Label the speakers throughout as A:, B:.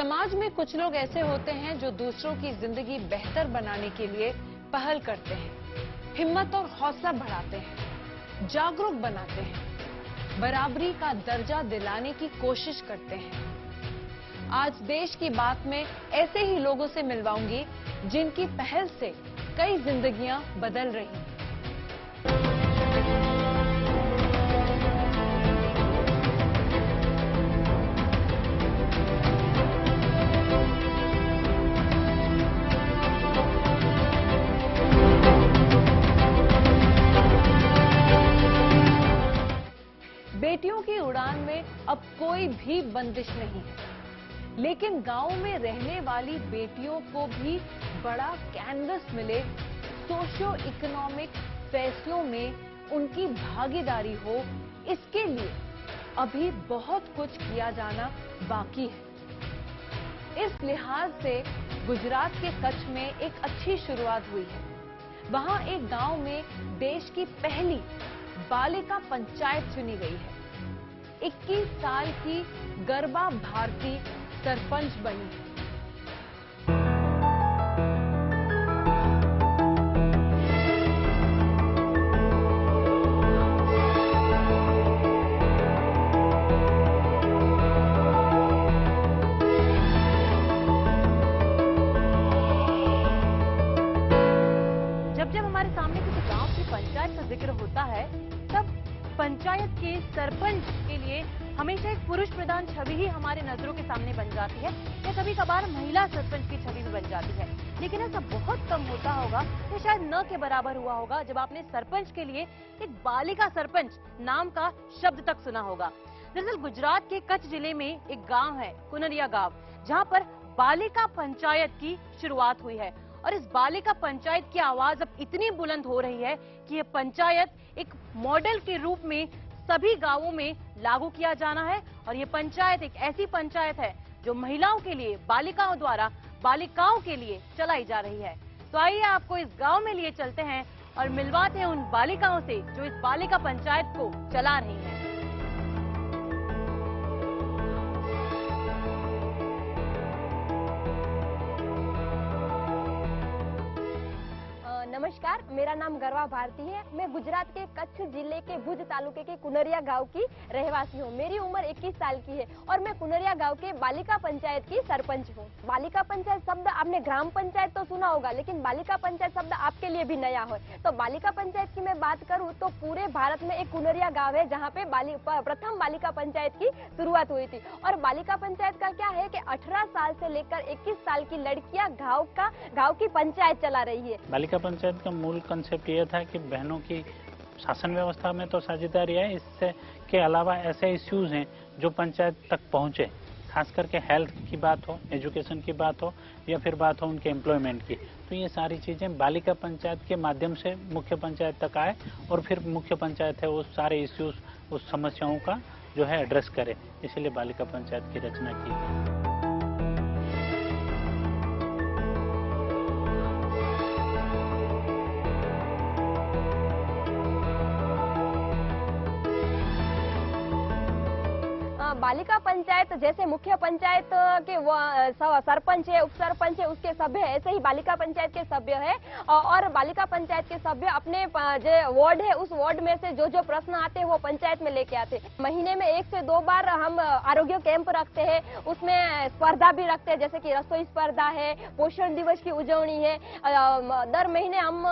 A: समाज में कुछ लोग ऐसे होते हैं जो दूसरों की जिंदगी बेहतर बनाने के लिए पहल करते हैं, हिम्मत और हौसला बढ़ाते हैं, जागरूक बनाते हैं, बराबरी का दर्जा दिलाने की कोशिश करते हैं। आज देश की बात में ऐसे ही लोगों से मिलवाऊंगी जिनकी पहल से कई जिंदगियां बदल रही हैं। बेटियों की उड़ान में अब कोई भी बंदिश नहीं है, लेकिन गांव में रहने वाली बेटियों को भी बड़ा कैनवस मिले, सोशियो इकोनॉमिक फैसलों में उनकी भागीदारी हो, इसके लिए अभी बहुत कुछ किया जाना बाकी है। इस लिहाज से गुजरात के कच्छ में एक अच्छी शुरुआत हुई है। वहां एक गांव में देश की पहली बालिका पंचायत चुनी गई है। 21 साल की गरबा भारती सरपंच बनी है।
B: जब हमारे सामने किसी गांव की पंचायत का जिक्र होता है, तब पंचायत के सरपंच के लिए हमेशा एक पुरुष प्रधान छवि ही हमारे नजरों के सामने बन जाती है, या कभी कभार महिला सरपंच की छवि भी बन जाती है। लेकिन ऐसा बहुत कम होता होगा, या शायद न के बराबर हुआ होगा, जब आपने सरपंच के लिए एक बालिका सरपंच नाम का शब्द तक सुना होगा। दरअसल गुजरात के कच्छ जिले में एक गाँव है, कुनरिया गाँव, जहाँ पर बालिका पंचायत की शुरुआत हुई है। और इस बालिका पंचायत की आवाज अब इतनी बुलंद हो रही है कि ये पंचायत एक मॉडल के रूप में सभी गांवों में लागू किया जाना है। और ये पंचायत एक ऐसी पंचायत है जो महिलाओं के लिए, बालिकाओं द्वारा बालिकाओं के लिए चलाई जा रही है। तो आइए आपको इस गांव में लिए चलते हैं और मिलवाते हैं उन बालिकाओं से जो इस बालिका पंचायत को चला रही हैं।
C: नमस्कार, मेरा नाम गरबा भारती है। मैं गुजरात के कच्छ जिले के भुज तालुके के कुनरिया गांव की रहवासी हूँ। मेरी उम्र 21 साल की है और मैं कुनरिया गांव के बालिका पंचायत की सरपंच हूँ। बालिका पंचायत शब्द आपने ग्राम पंचायत तो सुना होगा, लेकिन बालिका पंचायत शब्द आपके लिए भी नया हो। तो बालिका पंचायत की मैं बात करूँ तो पूरे भारत में एक कुनरिया गाँव है जहाँ पे प्रथम बालिका पंचायत की शुरुआत हुई थी। और बालिका पंचायत का क्या है कि 18 साल से लेकर 21 साल की लड़कियां गाँव की पंचायत चला रही है।
D: बालिका पंचायत का मूल कंसेप्ट ये था कि बहनों की शासन व्यवस्था में तो साझेदारी है, इससे के अलावा ऐसे इश्यूज हैं जो पंचायत तक पहुंचे, खास करके हेल्थ की बात हो, एजुकेशन की बात हो, या फिर बात हो उनके एम्प्लॉयमेंट की। तो ये सारी चीजें बालिका पंचायत के माध्यम से मुख्य पंचायत तक आए और फिर मुख्य पंचायत है वो सारे इश्यूज, उस समस्याओं का जो है एड्रेस करे। इसीलिए बालिका पंचायत की रचना की गई।
C: बालिका पंचायत जैसे मुख्य पंचायत के सरपंच है, उप सरपंच है, उसके सभ्य, ऐसे ही बालिका पंचायत के सभ्य है। और बालिका पंचायत के सभ्य अपने जो वार्ड है उस वार्ड में से जो प्रश्न आते हैं वो पंचायत में लेके आते हैं। महीने में 1 से 2 बार हम आरोग्य कैंप रखते हैं, उसमें स्पर्धा भी रखते हैं, जैसे कि रसोई स्पर्धा है, पोषण दिवस की उजवनी है। दर महीने हम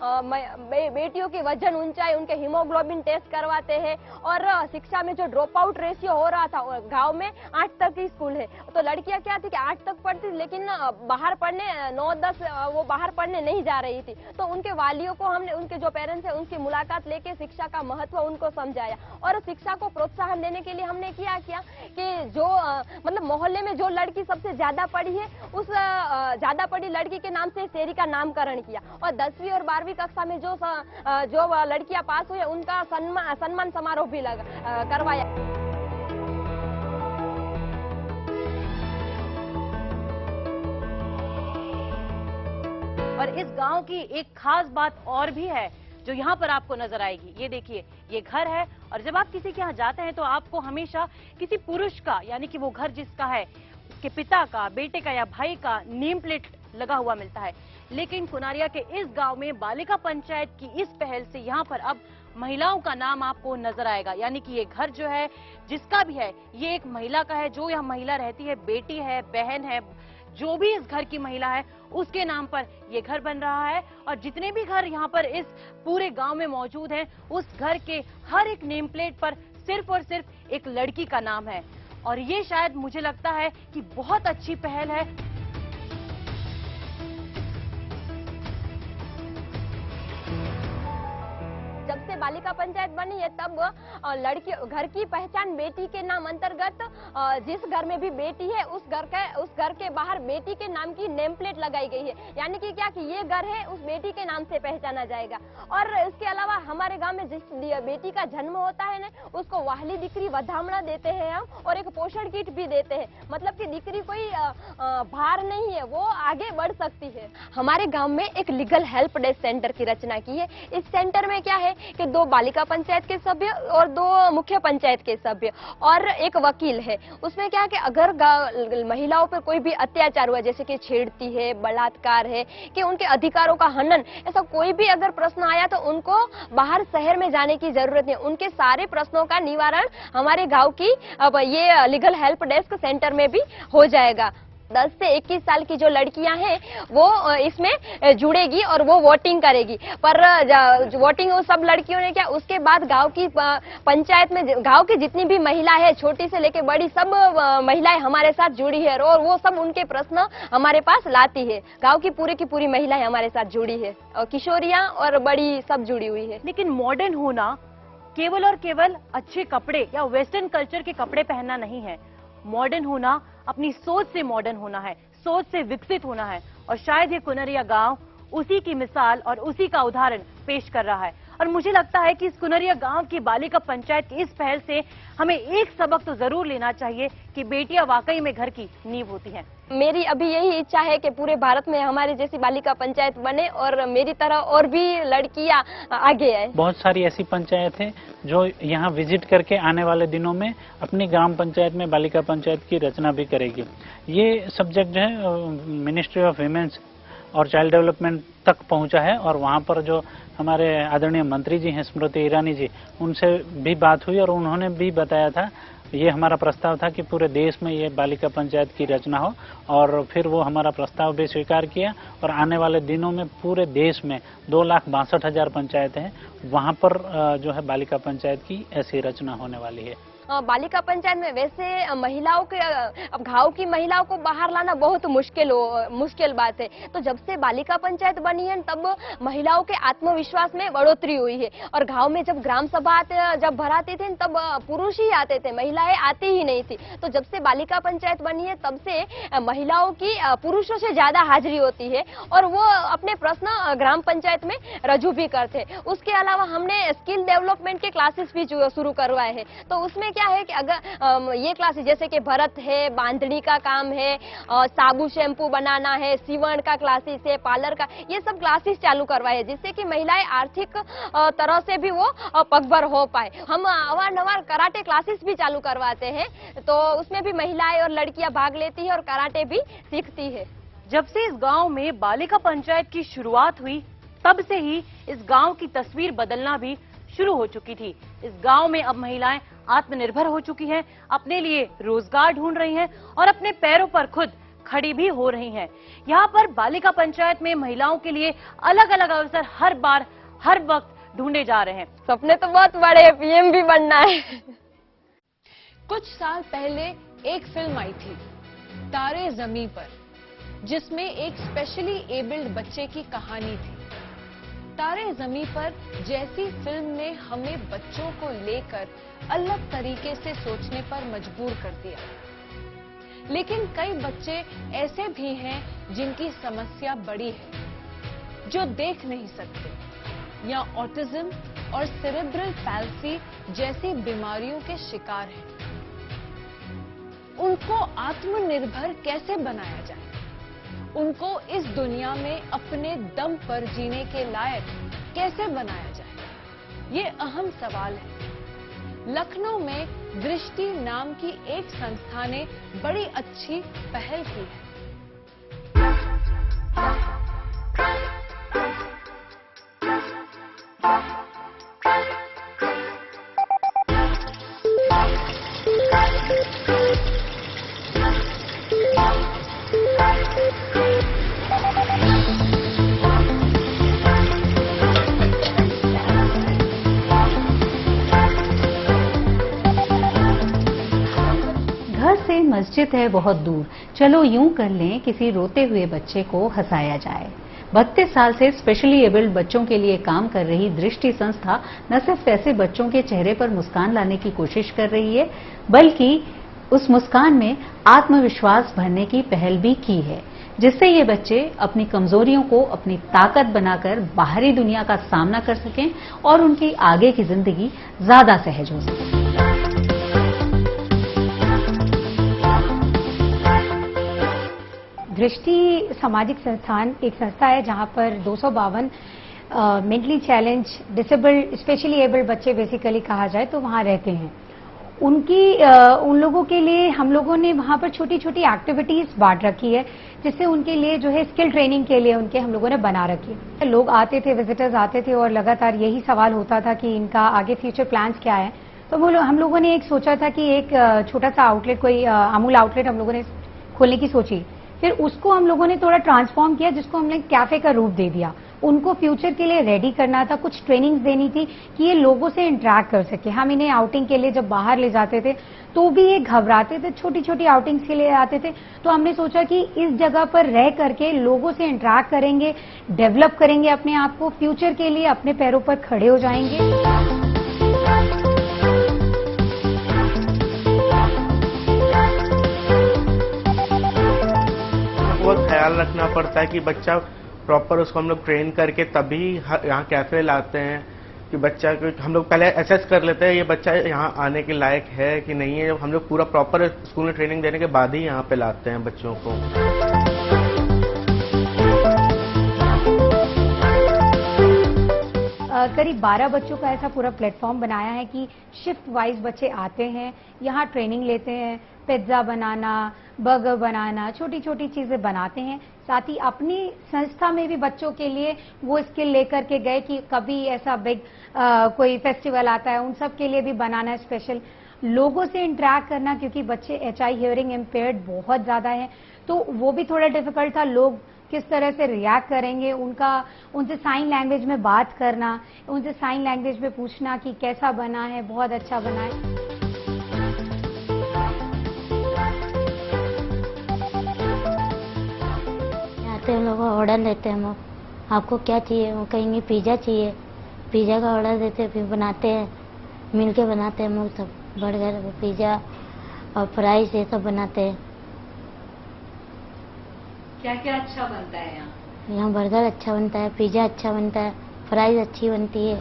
C: बेटियों की वजन, ऊंचाई, उनके हीमोग्लोबिन टेस्ट करवाते हैं। और शिक्षा में जो ड्रॉप आउट रेशियो हो रहा था, गांव में 8 तक की स्कूल है, तो लड़कियां क्या थी कि 8 तक पढ़ती, लेकिन बाहर पढ़ने 9-10 वो बाहर पढ़ने नहीं जा रही थी। तो उनके वालियों को हमने, उनके जो पेरेंट्स है उनकी मुलाकात लेके शिक्षा का महत्व उनको समझाया। और शिक्षा को प्रोत्साहन देने के लिए हमने क्या किया कि जो मतलब मोहल्ले में जो लड़की सबसे ज्यादा पढ़ी है उस ज्यादा पढ़ी लड़की के नाम से शेरी का नामकरण किया। और 10वीं और 12वीं कक्षा में जो लड़कियां पास हुई उनका सम्मान समारोह भी करवाया।
B: और इस गांव की एक खास बात और भी है जो यहाँ पर आपको नजर आएगी। ये देखिए, ये घर है और जब आप किसी के यहाँ जाते हैं तो आपको हमेशा किसी पुरुष का, यानी कि वो घर जिसका है, के पिता का, बेटे का या भाई का नेम प्लेट लगा हुआ मिलता है। लेकिन कुनारिया के इस गांव में बालिका पंचायत की इस पहल से यहाँ पर अब महिलाओं का नाम आपको नजर आएगा। यानी कि ये घर जो है, जिसका भी है, ये एक महिला का है। जो यहाँ महिला रहती है, बेटी है, बहन है, जो भी इस घर की महिला है, उसके नाम पर ये घर बन रहा है। और जितने भी घर यहाँ पर इस पूरे गांव में मौजूद हैं, उस घर के हर एक नेम प्लेट पर सिर्फ और सिर्फ एक लड़की का नाम है। और ये शायद मुझे लगता है कि बहुत अच्छी पहल है।
C: जब से बालिका पंचायत बनी है तब लड़की घर की पहचान बेटी के नाम अंतर्गत जिस घर में भी बेटी है उस घर के बाहर बेटी के नाम की नेम प्लेट लगाई गई है। यानी कि क्या कि ये घर है उस बेटी के नाम से पहचाना जाएगा। और इसके अलावा हमारे गांव में जिस बेटी का जन्म होता है ना, उसको वाहली दीकरी वधामणा देते हैं हम, और एक पोषण किट भी देते हैं। मतलब कि दीकरी कोई भार नहीं है, वो आगे बढ़ सकती है। हमारे गाँव में एक लीगल हेल्प डेस्क सेंटर की रचना की है। इस सेंटर में क्या है कि 2 बालिका पंचायत के सभ्य और 2 मुख्य पंचायत के सभ्य और एक वकील है। उसमें क्या है कि अगर महिलाओं पर कोई भी अत्याचार हुआ, जैसे कि छेड़ती है, बलात्कार है, कि उनके अधिकारों का हनन, ऐसा कोई भी अगर प्रश्न आया तो उनको बाहर शहर में जाने की जरूरत नहीं। उनके सारे प्रश्नों का निवारण हमारे गांव की अब ये लीगल हेल्प डेस्क सेंटर में भी हो जाएगा। 10 से 21 साल की जो लड़कियां हैं वो इसमें जुड़ेगी और वो वोटिंग करेगी। पर वोटिंग सब लड़कियों ने क्या, उसके बाद गांव की पंचायत में गांव की जितनी भी महिला है, छोटी से लेके बड़ी, सब महिलाएं हमारे साथ जुड़ी है और वो सब उनके प्रश्न हमारे पास लाती है। गांव की पूरी महिलाएं हमारे साथ जुड़ी है और किशोरियां और बड़ी सब जुड़ी हुई है।
B: लेकिन मॉडर्न होना केवल और केवल अच्छे कपड़े या वेस्टर्न कल्चर के कपड़े पहनना नहीं है। मॉडर्न होना अपनी सोच से मॉडर्न होना है, सोच से विकसित होना है। और शायद ये कुनरिया गांव उसी की मिसाल और उसी का उदाहरण पेश कर रहा है। और मुझे लगता है कि इस कुनरिया गांव की बालिका पंचायत की इस पहल से हमें एक सबक तो जरूर लेना चाहिए कि बेटियां वाकई में घर की नींव होती हैं।
C: मेरी अभी यही इच्छा है कि पूरे भारत में हमारी जैसी बालिका पंचायत बने और मेरी तरह और भी लड़कियां आगे आए।
D: बहुत सारी ऐसी पंचायत है जो यहाँ विजिट करके आने वाले दिनों में अपनी ग्राम पंचायत में बालिका पंचायत की रचना भी करेगी। ये सब्जेक्ट जो है मिनिस्ट्री ऑफ विमेंस और चाइल्ड डेवलपमेंट तक पहुंचा है और वहाँ पर जो हमारे आदरणीय मंत्री जी हैं स्मृति ईरानी जी, उनसे भी बात हुई और उन्होंने भी बताया था, ये हमारा प्रस्ताव था कि पूरे देश में ये बालिका पंचायत की रचना हो। और फिर वो हमारा प्रस्ताव भी स्वीकार किया और आने वाले दिनों में पूरे देश में 2,62,000 पंचायतें हैं, वहाँ पर जो है बालिका पंचायत की ऐसी रचना होने वाली है।
C: बालिका पंचायत में वैसे महिलाओं के अब गांव की महिलाओं को बाहर लाना बहुत मुश्किल बात है। तो जब से बालिका पंचायत बनी है तब महिलाओं के आत्मविश्वास में बढ़ोतरी हुई है। और गांव में जब ग्राम सभा जब भराते थे तब पुरुष ही आते थे, महिलाएं आती ही नहीं थी। तो जब से बालिका पंचायत बनी है तब से महिलाओं की पुरुषों से ज्यादा हाजिरी होती है और वो अपने प्रश्न ग्राम पंचायत में रजू भी करते। उसके अलावा हमने स्किल डेवलपमेंट के क्लासेस भी शुरू करवाए हैं। तो उसमें क्या है कि अगर ये क्लासेस जैसे कि भरत है, बांधनी का काम है, साबु शैम्पू बनाना है, सीवण का क्लासेस है, पार्लर का, ये सब क्लासेस चालू करवाए हैं जिससे कि महिलाएं आर्थिक तरह से भी वो पगभर हो पाए। हम अवारनवार कराटे क्लासेस भी चालू करवाते हैं, तो उसमें भी महिलाएं और लड़कियां भाग लेती है और कराटे भी सीखती है।
B: जब से इस गांव में बालिका पंचायत की शुरुआत हुई तब से ही इस गांव की तस्वीर बदलना भी शुरू हो चुकी थी। इस गांव में अब महिलाएं आत्मनिर्भर हो चुकी हैं, अपने लिए रोजगार ढूंढ रही हैं और अपने पैरों पर खुद खड़ी भी हो रही हैं। यहाँ पर बालिका पंचायत में महिलाओं के लिए अलग अलग अवसर हर बार हर वक्त ढूंढे जा रहे हैं।
C: सपने तो बहुत बड़े हैं, पीएम भी बनना है।
A: कुछ साल पहले एक फिल्म आई थी तारे ज़मीं पर, जिसमें एक स्पेशली एबल्ड बच्चे की कहानी थी। तारे ज़मीं पर जैसी फिल्म ने हमें बच्चों को लेकर अलग तरीके से सोचने पर मजबूर कर दिया। लेकिन कई बच्चे ऐसे भी हैं जिनकी समस्या बड़ी है, जो देख नहीं सकते या ऑटिज्म और सेरेब्रल पैल्सी जैसी बीमारियों के शिकार हैं। उनको आत्मनिर्भर कैसे बनाया जाए, उनको इस दुनिया में अपने दम पर जीने के लायक कैसे बनाया जाए, ये अहम सवाल है। लखनऊ में दृष्टि नाम की एक संस्था ने बड़ी अच्छी पहल की है।
E: मस्जिद है बहुत दूर, चलो यूं कर लें किसी रोते हुए बच्चे को हंसाया जाए। 32 साल से स्पेशली एबल्ड बच्चों के लिए काम कर रही दृष्टि संस्था न सिर्फ ऐसे बच्चों के चेहरे पर मुस्कान लाने की कोशिश कर रही है, बल्कि उस मुस्कान में आत्मविश्वास भरने की पहल भी की है, जिससे ये बच्चे अपनी कमजोरियों को अपनी ताकत बनाकर बाहरी दुनिया का सामना कर सकें और उनकी आगे की जिंदगी ज्यादा सहज हो सके।
F: दृष्टि सामाजिक संस्थान एक संस्था है जहां पर 252 mentally challenge disabled specially abled बच्चे बेसिकली कहा जाए तो वहां रहते हैं। उन लोगों के लिए हम लोगों ने वहां पर छोटी छोटी एक्टिविटीज बांट रखी है, जिससे उनके लिए जो है स्किल ट्रेनिंग के लिए उनके हम लोगों ने बना रखी है। लोग आते थे, विजिटर्स आते थे और लगातार यही सवाल होता था कि इनका आगे फ्यूचर प्लान्स क्या है। तो हम लोगों ने एक सोचा था कि एक छोटा सा आउटलेट, कोई अमूल आउटलेट हम लोगों ने खोलने की सोची। फिर उसको हम लोगों ने थोड़ा ट्रांसफॉर्म किया, जिसको हमने कैफे का रूप दे दिया। उनको फ्यूचर के लिए रेडी करना था, कुछ ट्रेनिंग्स देनी थी कि ये लोगों से इंटरेक्ट कर सके। हम इन्हें आउटिंग के लिए जब बाहर ले जाते थे तो भी ये घबराते थे, छोटी छोटी आउटिंग्स के लिए आते थे। तो हमने सोचा कि इस जगह पर रह करके लोगों से इंटरेक्ट करेंगे, डेवलप करेंगे अपने आप को, फ्यूचर के लिए अपने पैरों पर खड़े हो जाएंगे।
G: बहुत ख्याल रखना पड़ता है कि बच्चा प्रॉपर, उसको हम लोग ट्रेन करके तभी यहाँ कैफे लाते हैं कि बच्चा को हम लोग पहले असेस कर लेते हैं ये बच्चा यहाँ आने के लायक है कि नहीं है। हम लोग पूरा प्रॉपर स्कूल में ट्रेनिंग देने के बाद ही यहाँ पे लाते हैं बच्चों को।
F: करीब 12 बच्चों का ऐसा पूरा प्लेटफॉर्म बनाया है कि शिफ्ट वाइज बच्चे आते हैं, यहाँ ट्रेनिंग लेते हैं, पिज्जा बनाना, बर्गर बनाना, छोटी छोटी चीजें बनाते हैं। साथ ही अपनी संस्था में भी बच्चों के लिए वो स्किल लेकर के गए कि कभी ऐसा बिग कोई फेस्टिवल आता है, उन सब के लिए भी बनाना है स्पेशल। लोगों से इंटरेक्ट करना, क्योंकि बच्चे HI हियरिंग इम्पेयर्ड बहुत ज्यादा है, तो वो भी थोड़ा डिफिकल्ट था। लोग किस तरह से रिएक्ट करेंगे, उनसे साइन लैंग्वेज में बात करना, उनसे साइन लैंग्वेज में पूछना कि कैसा बना है, बहुत अच्छा बना है।
H: आते हैं लोग ऑर्डर लेते हैं, हम आपको क्या चाहिए, वो कहेंगे पिज़्ज़ा चाहिए, पिज़्ज़ा का ऑर्डर देते हैं, फिर बनाते हैं, मिल के बनाते हैं हम लोग सब, बर्गर, पिज़्ज़ा और फ्राइज ये सब बनाते हैं।
E: क्या क्या अच्छा बनता है यहाँ?
H: यहाँ बर्गर अच्छा बनता है, पिज़्ज़ा अच्छा बनता है, फ्राइज अच्छी बनती है।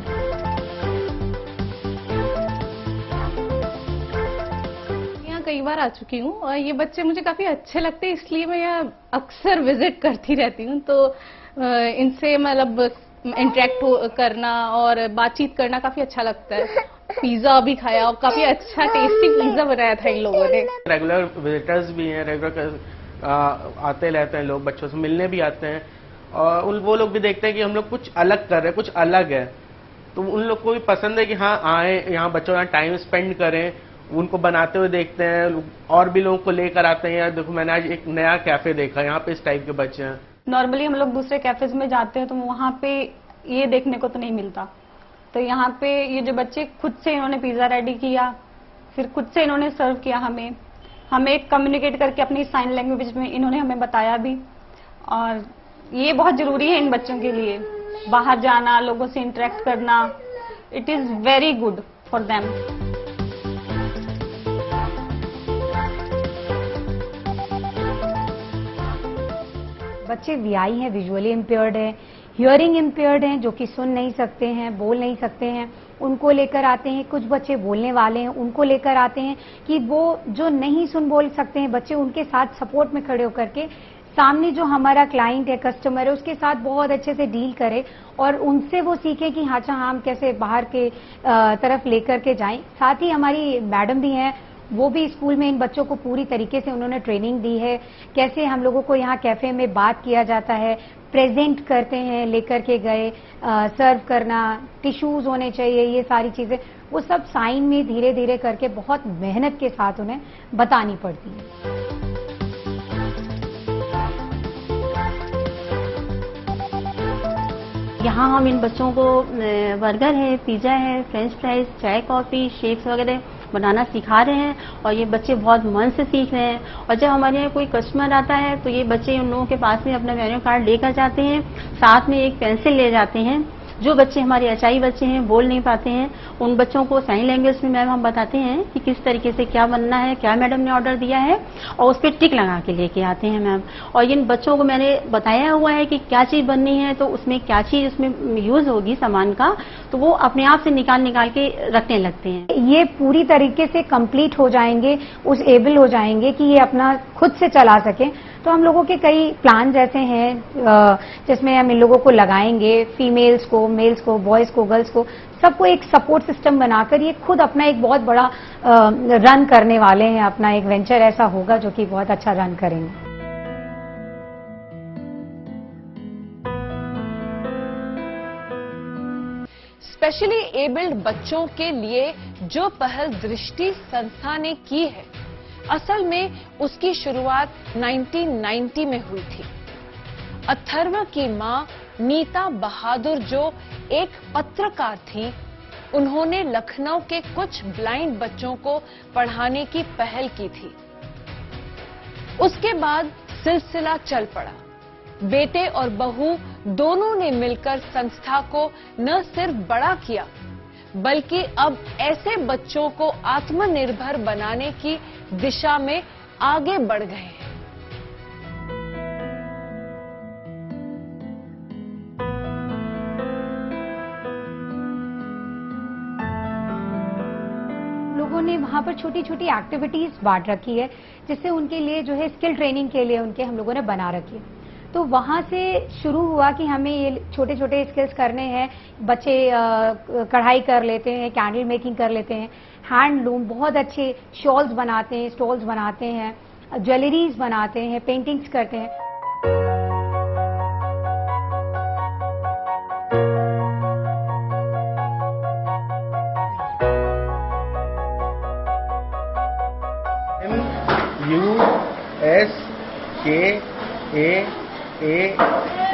B: यहाँ कई बार आ चुकी हूँ और ये बच्चे मुझे काफी अच्छे लगते हैं, इसलिए मैं यहाँ अक्सर विजिट करती रहती हूँ। तो इनसे मतलब इंटरेक्ट करना और बातचीत करना काफी अच्छा लगता है। पिज्जा भी खाया और काफी अच्छा टेस्टी पिज्जा बनाया था इन लोगों ने।
G: रेगुलर विजिटर्स भी हैं, रेगुलर आते रहते हैं लोग, बच्चों से मिलने भी आते हैं और वो लोग भी देखते हैं कि हम लोग कुछ अलग कर रहे हैं, कुछ अलग है, तो उन लोग को भी पसंद है कि हाँ आए यहाँ, बच्चों का टाइम स्पेंड करें, उनको बनाते हुए देखते हैं। और भी लोगों को लेकर आते हैं, यार देखो मैंने आज एक नया कैफे देखा, यहाँ पे इस टाइप के बच्चे हैं।
I: नॉर्मली हम लोग दूसरे कैफेज में जाते हैं तो वहाँ पे ये देखने को तो नहीं मिलता, तो यहाँ पे ये जो बच्चे खुद से इन्होंने पिज्जा रेडी किया, फिर खुद से इन्होंने सर्व किया, हमें कम्युनिकेट करके अपनी साइन लैंग्वेज में इन्होंने हमें बताया भी। और ये बहुत जरूरी है इन बच्चों के लिए, बाहर जाना, लोगों से इंटरेक्ट करना, it is very good for them.
F: बच्चे VI हैं, विजुअली इम्पेयर्ड है, हियरिंग इम्पेयर्ड हैं, जो कि सुन नहीं सकते हैं, बोल नहीं सकते हैं, उनको लेकर आते हैं। कुछ बच्चे बोलने वाले हैं, उनको लेकर आते हैं कि वो जो नहीं सुन बोल सकते हैं बच्चे, उनके साथ सपोर्ट में खड़े होकर के सामने जो हमारा क्लाइंट है, कस्टमर है, उसके साथ बहुत अच्छे से डील करे और उनसे वो सीखे कि हाँ हम कैसे बाहर के तरफ लेकर के जाएं। साथ ही हमारी मैडम भी हैं, वो भी स्कूल में इन बच्चों को पूरी तरीके से उन्होंने ट्रेनिंग दी है, कैसे हम लोगों को यहाँ कैफे में बात किया जाता है, प्रेजेंट करते हैं, लेकर के गए, सर्व करना, टिश्यूज होने चाहिए, ये सारी चीजें वो सब साइन में धीरे धीरे करके बहुत मेहनत के साथ उन्हें बतानी पड़ती है।
J: यहाँ हम इन बच्चों को बर्गर है, पिज़्ज़ा है, फ्रेंच फ्राइज, चाय कॉफ़ी, शेक्स वगैरह बनाना सिखा रहे हैं और ये बच्चे बहुत मन से सीख रहे हैं। और जब हमारे यहाँ कोई कस्टमर आता है तो ये बच्चे उन लोगों के पास में अपना मेन्यू कार्ड लेकर जाते हैं, साथ में एक पेंसिल ले जाते हैं। जो बच्चे हमारे अचाई बच्चे हैं, बोल नहीं पाते हैं, उन बच्चों को साइन लैंग्वेज में मैम हम बताते हैं कि किस तरीके से क्या बनना है, क्या मैडम ने ऑर्डर दिया है, और उस पर टिक लगा के लेके आते हैं मैम। और इन बच्चों को मैंने बताया हुआ है कि क्या चीज़ बननी है, तो उसमें क्या चीज़ उसमें यूज होगी सामान का, तो वो अपने आप से निकाल के रखने लगते हैं।
F: ये पूरी तरीके से कंप्लीट हो जाएंगे, उस एबल हो जाएंगे कि ये अपना खुद से चला सके। तो हम लोगों के कई प्लान ऐसे हैं जिसमें हम इन लोगों को लगाएंगे, फीमेल्स को, मेल्स को, बॉयज को, गर्ल्स को, सबको एक सपोर्ट सिस्टम बनाकर ये खुद अपना एक बहुत बड़ा रन करने वाले हैं। अपना एक वेंचर ऐसा होगा जो कि बहुत अच्छा रन करेंगे।
A: स्पेशली एबल्ड बच्चों के लिए जो पहल दृष्टि संस्था ने की है, असल में उसकी शुरुआत 1990 में हुई थी। अथर्व की मां नीता बहादुर जो एक पत्रकार थी, उन्होंने लखनऊ के कुछ ब्लाइंड बच्चों को पढ़ाने की पहल की थी। उसके बाद सिलसिला चल पड़ा। बेटे और बहू दोनों ने मिलकर संस्था को न सिर्फ बड़ा किया, बल्कि अब ऐसे बच्चों को आत्मनिर्भर बनाने की दिशा में आगे बढ़ गए हैं।
F: लोगों ने वहां पर छोटी छोटी एक्टिविटीज बांट रखी है, जिससे उनके लिए जो है स्किल ट्रेनिंग के लिए उनके हम लोगों ने बना रखी है। तो वहां से शुरू हुआ कि हमें ये छोटे छोटे स्किल्स करने हैं। बच्चे कढ़ाई कर लेते हैं, कैंडल मेकिंग कर लेते हैं, हैंडलूम, बहुत अच्छे शॉल्स बनाते हैं, स्टॉल्स बनाते हैं, ज्वेलरीज बनाते हैं, पेंटिंग्स करते हैं।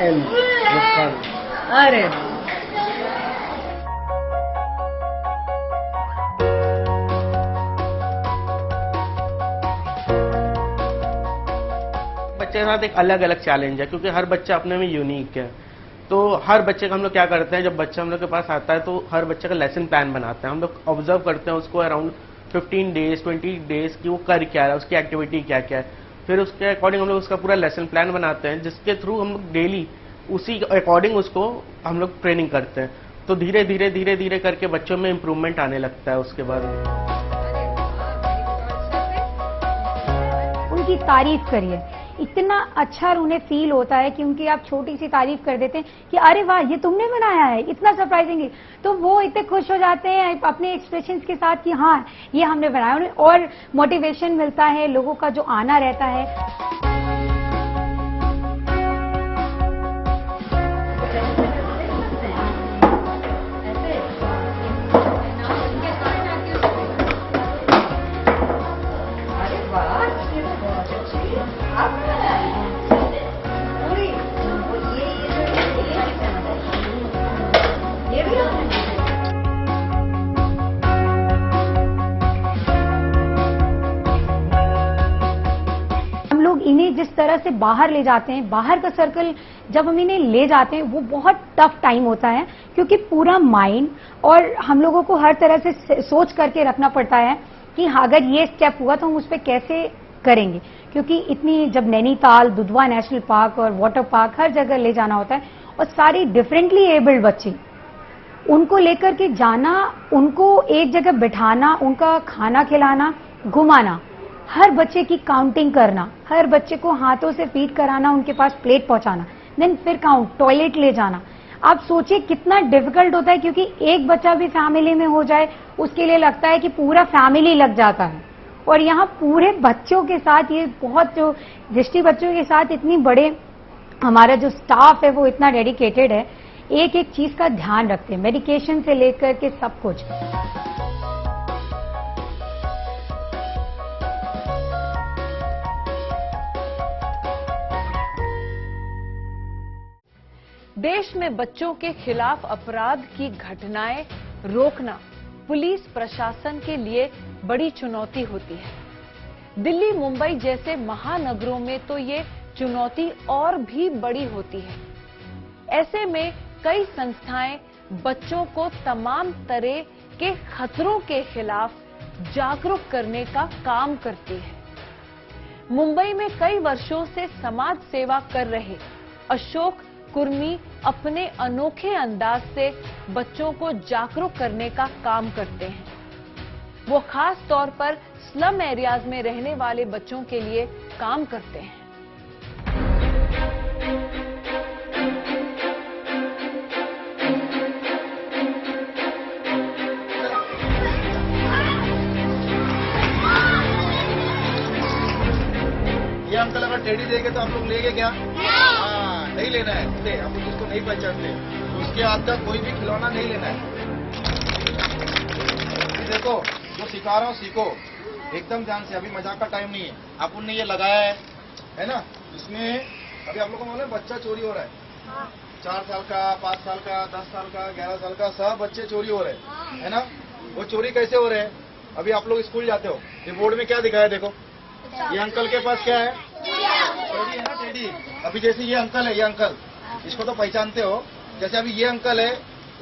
G: MUSKAAN
A: अरे
G: बच्चे के साथ एक अलग अलग चैलेंज है, क्योंकि हर बच्चा अपने में यूनिक है। तो हर बच्चे का हम लोग क्या करते हैं, जब बच्चा हम लोग के पास आता है तो हर बच्चे का लेसन प्लान बनाते हैं। हम लोग ऑब्जर्व करते हैं उसको अराउंड 15 डेज 20 डेज की वो कर क्या रहा है, उसकी एक्टिविटी क्या क्या है। फिर उसके अकॉर्डिंग हम लोग उसका पूरा लेसन प्लान बनाते हैं, जिसके थ्रू हम लोग डेली उसी अकॉर्डिंग उसको हम लोग ट्रेनिंग करते हैं। तो धीरे धीरे करके बच्चों में इम्प्रूवमेंट आने लगता है। उसके बाद
F: उनकी तारीफ करिए, इतना अच्छा उन्हें फील होता है कि उनकी आप छोटी सी तारीफ कर देते हैं कि अरे वाह ये तुमने बनाया है, इतना सरप्राइजिंगली, तो वो इतने खुश हो जाते हैं अपने एक्सप्रेशंस के साथ कि हाँ ये हमने बनाया। उन्हें और मोटिवेशन मिलता है, लोगों का जो आना रहता है। इन्हें जिस तरह से बाहर ले जाते हैं, बाहर का सर्कल जब हम इन्हें ले जाते हैं वो बहुत टफ टाइम होता है, क्योंकि पूरा माइंड और हम लोगों को हर तरह से सोच करके रखना पड़ता है कि अगर ये स्टेप हुआ तो हम उस पर कैसे करेंगे। क्योंकि इतनी जब नैनीताल, दुधवा नेशनल पार्क और वाटर पार्क हर जगह ले जाना होता है, और सारी डिफरेंटली एबल्ड बच्चे, उनको लेकर के जाना, उनको एक जगह बिठाना, उनका खाना खिलाना, घुमाना, हर बच्चे की काउंटिंग करना, हर बच्चे को हाथों से फीड कराना, उनके पास प्लेट पहुंचाना, देन फिर काउंट, टॉयलेट ले जाना। आप सोचिए कितना डिफिकल्ट होता है, क्योंकि एक बच्चा भी फैमिली में हो जाए उसके लिए लगता है कि पूरा फैमिली लग जाता है। और यहाँ पूरे बच्चों के साथ, ये बहुत जो दृष्टि बच्चों के साथ इतनी बड़े हमारा जो स्टाफ है वो इतना डेडिकेटेड है, एक एक चीज का ध्यान रखते हैं, मेडिकेशन से लेकर के सब कुछ।
A: देश में बच्चों के खिलाफ अपराध की घटनाएं रोकना पुलिस प्रशासन के लिए बड़ी चुनौती होती है। दिल्ली, मुंबई जैसे महानगरों में तो ये चुनौती और भी बड़ी होती है। ऐसे में कई संस्थाएं बच्चों को तमाम तरह के खतरों के खिलाफ जागरूक करने का काम करती है। मुंबई में कई वर्षों से समाज सेवा कर रहे अशोक कुर्मी अपने अनोखे अंदाज से बच्चों को जागरूक करने का काम करते हैं। वो खास तौर पर स्लम एरियाज में रहने वाले बच्चों के लिए काम करते हैं।
K: ये अंकल अगर टेडी देंगे तो आप लोग लेंगे क्या? हाँ, नहीं लेना है। आप लोग जिसको नहीं पहचानते उसके हाथ का कोई भी खिलौना नहीं लेना है। देखो जो सिखा रहा हूँ सीखो एकदम ध्यान से, अभी मजाक का टाइम नहीं है। आप उनने ये लगाया है ना, इसमें अभी आप लोगों को मालूम है बच्चा चोरी हो रहा है। 4 साल का, 5 साल का, 10 साल का, 11 साल का, सब बच्चे चोरी हो रहे हैं, है ना। वो चोरी कैसे हो रहे हैं? अभी आप लोग स्कूल जाते हो, ये बोर्ड में क्या दिखाया देखो, ये अंकल के पास क्या है? टेडी है ना, टेडी। अभी जैसे ये अंकल है, ये अंकल, इसको तो पहचानते हो। जैसे अभी ये अंकल है,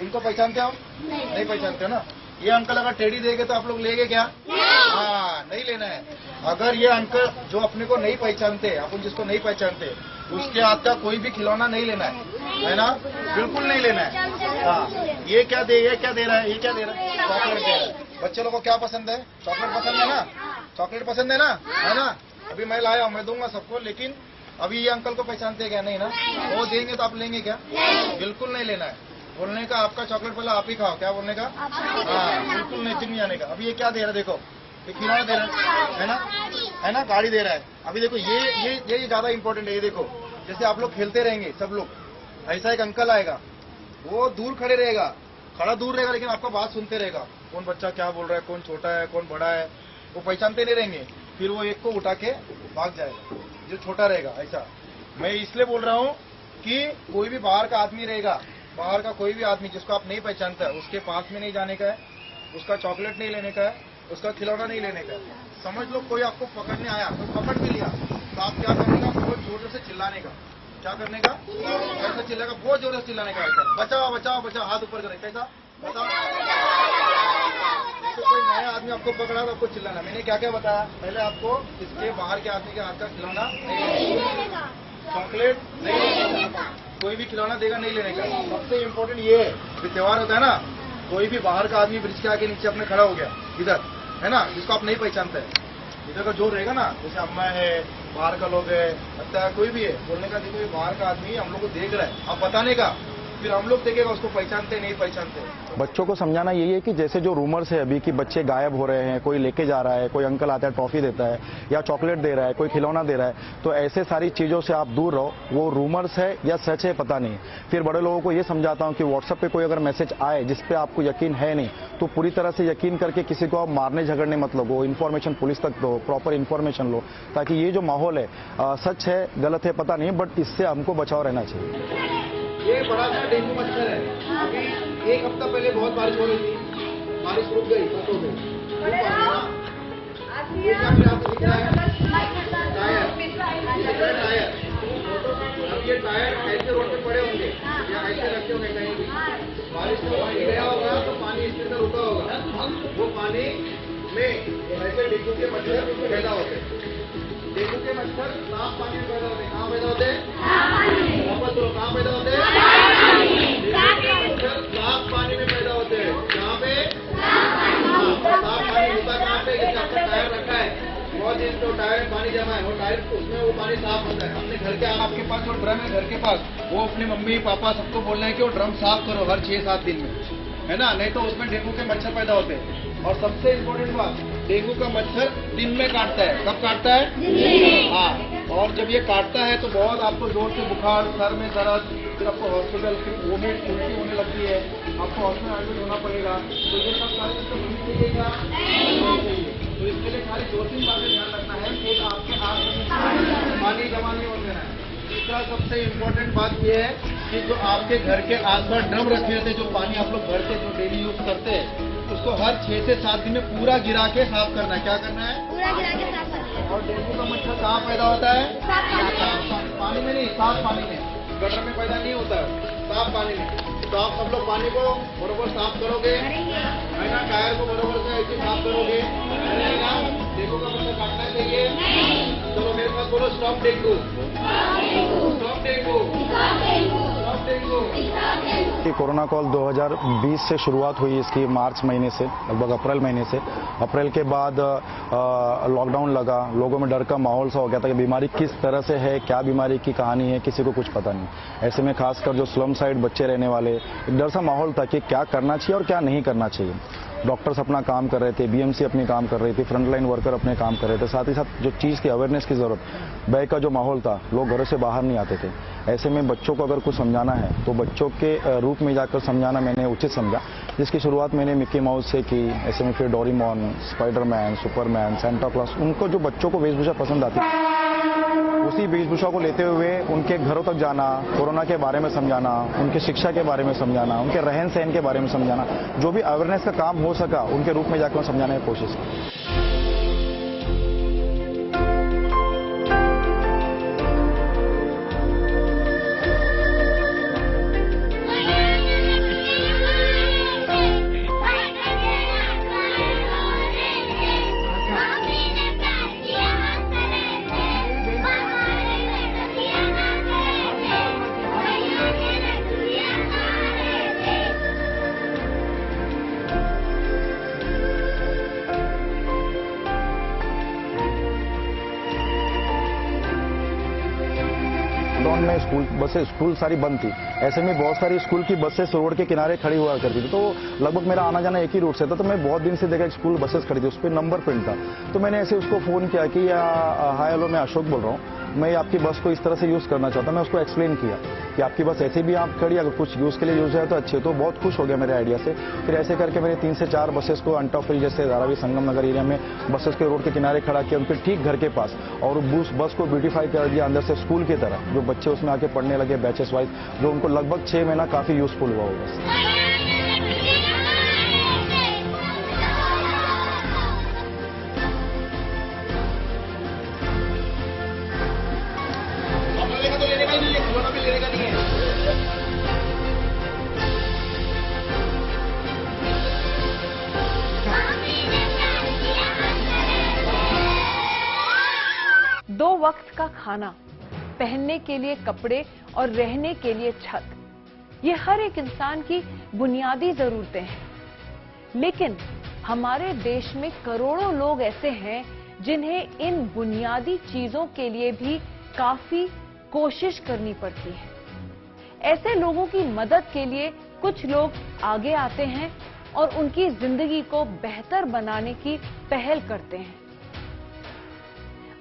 K: इनको पहचानते हो? नहीं पहचानते हो ना। ये अंकल अगर टेडी देंगे तो आप लोग लेंगे क्या? हाँ, नहीं लेना है। अगर ये अंकल जो अपने को नहीं पहचानते, अपन जिसको नहीं पहचानते, उसके हाथ का कोई भी खिलौना नहीं लेना है ना, बिल्कुल नहीं लेना है। हाँ, ये क्या दे रहा है? ये क्या दे रहा है? चॉकलेट दे रहा है। बच्चे लोगों को क्या पसंद है? चॉकलेट पसंद है ना, चॉकलेट पसंद है ना। अभी मैं लाया हूँ, मैं दूंगा सबको, लेकिन अभी ये अंकल को पहचानते क्या? नहीं ना। वो देंगे तो आप लेंगे क्या? बिल्कुल नहीं लेना है। बोलने का आपका चॉकलेट पहले आप ही खाओ, क्या बोलने का? हाँ, बिल्कुल नहीं आने का। अभी ये क्या दे रहा है देखो, ये खिलौना दे रहा है ना, गाड़ी दे रहा है। अभी देखो ये ज्यादा इंपॉर्टेंट है। ये देखो जैसे आप लोग खेलते रहेंगे सब लोग, ऐसा एक अंकल आएगा, वो दूर खड़े रहेगा, दूर रहेगा, लेकिन आपका बात सुनते रहेगा। कौन बच्चा क्या बोल रहा है, कौन छोटा है, कौन बड़ा है, वो पहचानते नहीं रहेंगे। फिर वो एक को उठा के भाग जाएगा, जो छोटा रहेगा। ऐसा मैं इसलिए बोल रहा हूँ कि कोई भी बाहर का आदमी रहेगा, बाहर का कोई भी आदमी जिसको आप नहीं पहचानता है, उसके पास में नहीं जाने का है, उसका चॉकलेट नहीं लेने का है, उसका खिलौना नहीं लेने का है। समझ लो कोई आपको पकड़ने आया, तो पकड़ भी लिया, तो आप क्या करने का? बहुत जोर से चिल्लाने का। क्या करने का? ऐसा चिल्लेगा, बहुत जोर से चिल्लाने का। ऐसा बचाओ बचाओ बचाओ, हाथ ऊपर करें। कैसा? बताओ। तो कोई नया आदमी आपको पकड़ा तो आपको चिल्लाना। मैंने क्या क्या बताया? पहले आपको इसके बाहर के आदमी के हाथ का खिलौना, चॉकलेट नहीं, कोई भी खिलौना देगा नहीं लेने का। सबसे इम्पोर्टेंट ये है कि त्योहार होता है ना, कोई भी बाहर का आदमी ब्रिज के आगे नीचे अपने खड़ा हो गया इधर, है ना, जिसको आप नहीं पहचानते हैं, इधर का जोर रहेगा ना, जैसे अम्मा है, बाहर का लोग है, अच्छा कोई भी है, बोलने का देखो ये बाहर का आदमी हम लोग को देख रहा है, आप बताने का, फिर हम लोग देखेगा उसको पहचानते नहीं पहचानते।
L: बच्चों को समझाना यही है कि जैसे जो रूमर्स है अभी कि बच्चे गायब हो रहे हैं, कोई लेके जा रहा है, कोई अंकल आता है टॉफी देता है या चॉकलेट दे रहा है, कोई खिलौना दे रहा है, तो ऐसे सारी चीजों से आप दूर रहो। वो रूमर्स है या सच है पता नहीं। फिर बड़े लोगों को ये समझाता हूँ कि व्हाट्सएप पे कोई अगर मैसेज आए जिस पे आपको यकीन है नहीं, तो पूरी तरह से यकीन करके किसी को आप मारने झगड़ने मत लगो, इन्फॉर्मेशन पुलिस तक दो, प्रॉपर इन्फॉर्मेशन लो, ताकि ये जो माहौल है सच है गलत है पता नहीं, बट इससे हमको बचाव रहना चाहिए।
K: ये बड़ा सा डेंगू मच्छर है। अभी 1 हफ्ता पहले बहुत बारिश हो रही थी, बारिश रुक गई, बस हो गई। अब ये टायर ऐसे रोड पे पड़े होंगे या ऐसे रखे होंगे कहीं भी, बारिश में पानी गया होगा तो पानी इसके अंदर रुका होगा, वो पानी में ऐसे डेंगू के मच्छर पैदा होते हैं। डेंगू के मच्छर साफ पानी में पैदा होते हैं। कहाँ पैदा होते हैं? वापस लो, कहाँ पैदा होते हैं? मच्छर साफ पानी में पैदा होते हैं। कहाँ पे? साफ पानी होता कहाँ पे? जैसे आपका टायर रखा है, बहुत दिन टायर में पानी जमा है, वो टायर उसमें वो पानी साफ होता है। हमने घर के आपके पास जो ड्रम है घर के पास, वो अपने मम्मी पापा सबको बोलना है कि वो ड्रम साफ करो हर 6-7 दिन में, है ना, नहीं तो उसमें डेंगू के मच्छर पैदा होते हैं। और सबसे इम्पोर्टेंट बात, डेंगू का मच्छर दिन में काटता है। कब काटता है? हाँ, और जब ये काटता है तो बहुत आपको जोर से बुखार, सर में दर्द, फिर आपको हॉस्पिटल, फिर वोमिट, उल्टी होने लगती है, आपको हॉस्पिटल एडमिट होना पड़ेगा। तो ये सब सारी चीजें होनी चाहिए क्या? नहीं चाहिए। तो इसके लिए खाली 2-3 बातें ध्यान रखना है। एक, आपके आसपास पानी जमा नहीं होने देना है। दूसरा सबसे इम्पोर्टेंट बात यह है कि जो आपके घर के आसपास ड्रम रखे रहते हैं, जो पानी आप लोग घर से जो डेली यूज करते हैं, उसको हर 6 से 7 दिन में पूरा गिरा के साफ करना है। क्या करना है? पूरा गिरा के साफ करना है। और डेंगू का मच्छर कहाँ पैदा होता है? पानी में नहीं, साफ पानी में, गटर में पैदा नहीं होता है, साफ पानी में। तो आप सब लोग पानी को बरोबर साफ करोगे, है ना, टायर को बरोबर से ऐसे साफ करोगे, डेंगू का मच्छर काटना चाहिए। चलो मेरे साथ बोलो, stop dengue, stop dengue, stop dengue.
L: Corona call 2020 से शुरुआत हुई इसकी, मार्च महीने से, लगभग अप्रैल महीने से। अप्रैल के बाद लॉकडाउन लगा, लोगों में डर का माहौल सा हो गया था कि बीमारी किस तरह से है, क्या बीमारी की कहानी है, किसी को कुछ पता नहीं। ऐसे में खासकर जो स्लम साइड बच्चे रहने वाले, एक डर सा माहौल था कि क्या करना चाहिए और क्या नहीं करना चाहिए। डॉक्टर्स अपना काम कर रहे थे, बीएमसी अपनी काम कर रही थी, फ्रंटलाइन वर्कर अपने काम कर रहे थे, साथ ही साथ जो चीज़ की अवेयरनेस की जरूरत, भय का जो माहौल था, लोग घरों से बाहर नहीं आते थे। ऐसे में बच्चों को अगर कुछ समझाना है तो बच्चों के रूप में जाकर समझाना मैंने उचित समझा, जिसकी शुरुआत मैंने मिक्की माउस से की। ऐसे में फिर Doraemon, Spiderman, Superman, Santa Claus, उनको जो बच्चों को वेशभूषा पसंद आती, उसी वेशभूषा को लेते हुए उनके घरों तक जाना, कोरोना के बारे में समझाना, उनकी शिक्षा के बारे में समझाना, उनके रहन सहन के बारे में समझाना, जो भी अवेयरनेस का काम हो सका उनके रूप में जाकर समझाने की कोशिश की। लॉकडाउन में स्कूल बसें, स्कूल सारी बंद थी। ऐसे में बहुत सारी स्कूल की बसें रोड के किनारे खड़ी हुआ करती थी। तो लगभग मेरा आना जाना एक ही रूट से था, तो मैं बहुत दिन से देखा स्कूल बसेस खड़ी थी, उस पर नंबर प्रिंट था। तो मैंने ऐसे उसको फ़ोन किया कि हाय हेलो, मैं अशोक बोल रहा हूँ, मैं आपकी बस को इस तरह से यूज़ करना चाहता हूँ। मैं उसको एक्सप्लेन किया कि आपकी बस ऐसे भी आप खड़ी, अगर कुछ यूज़ के लिए यूज़ है तो अच्छे। तो बहुत खुश हो गया मेरे आइडिया से। फिर ऐसे करके मैंने 3 से 4 बसेस को अंटाफिल जैसे धारावी संगम नगर एरिया में बसेस के रोड के किनारे खड़ा किया, उनके ठीक घर के पास, और बस को ब्यूटीफाई कर दिया अंदर से स्कूल की तरह। जो बच्चे उसमें आके पढ़ने लगे बैचेस वाइज, जो उनको लगभग 6 महीना काफ़ी यूजफुल हुआ वो बस।
A: दो वक्त का खाना, पहनने के लिए कपड़े और रहने के लिए छत, ये हर एक इंसान की बुनियादी जरूरतें हैं। लेकिन हमारे देश में करोड़ों लोग ऐसे हैं जिन्हें इन बुनियादी चीजों के लिए भी काफी कोशिश करनी पड़ती है। ऐसे लोगों की मदद के लिए कुछ लोग आगे आते हैं और उनकी जिंदगी को बेहतर बनाने की पहल करते हैं।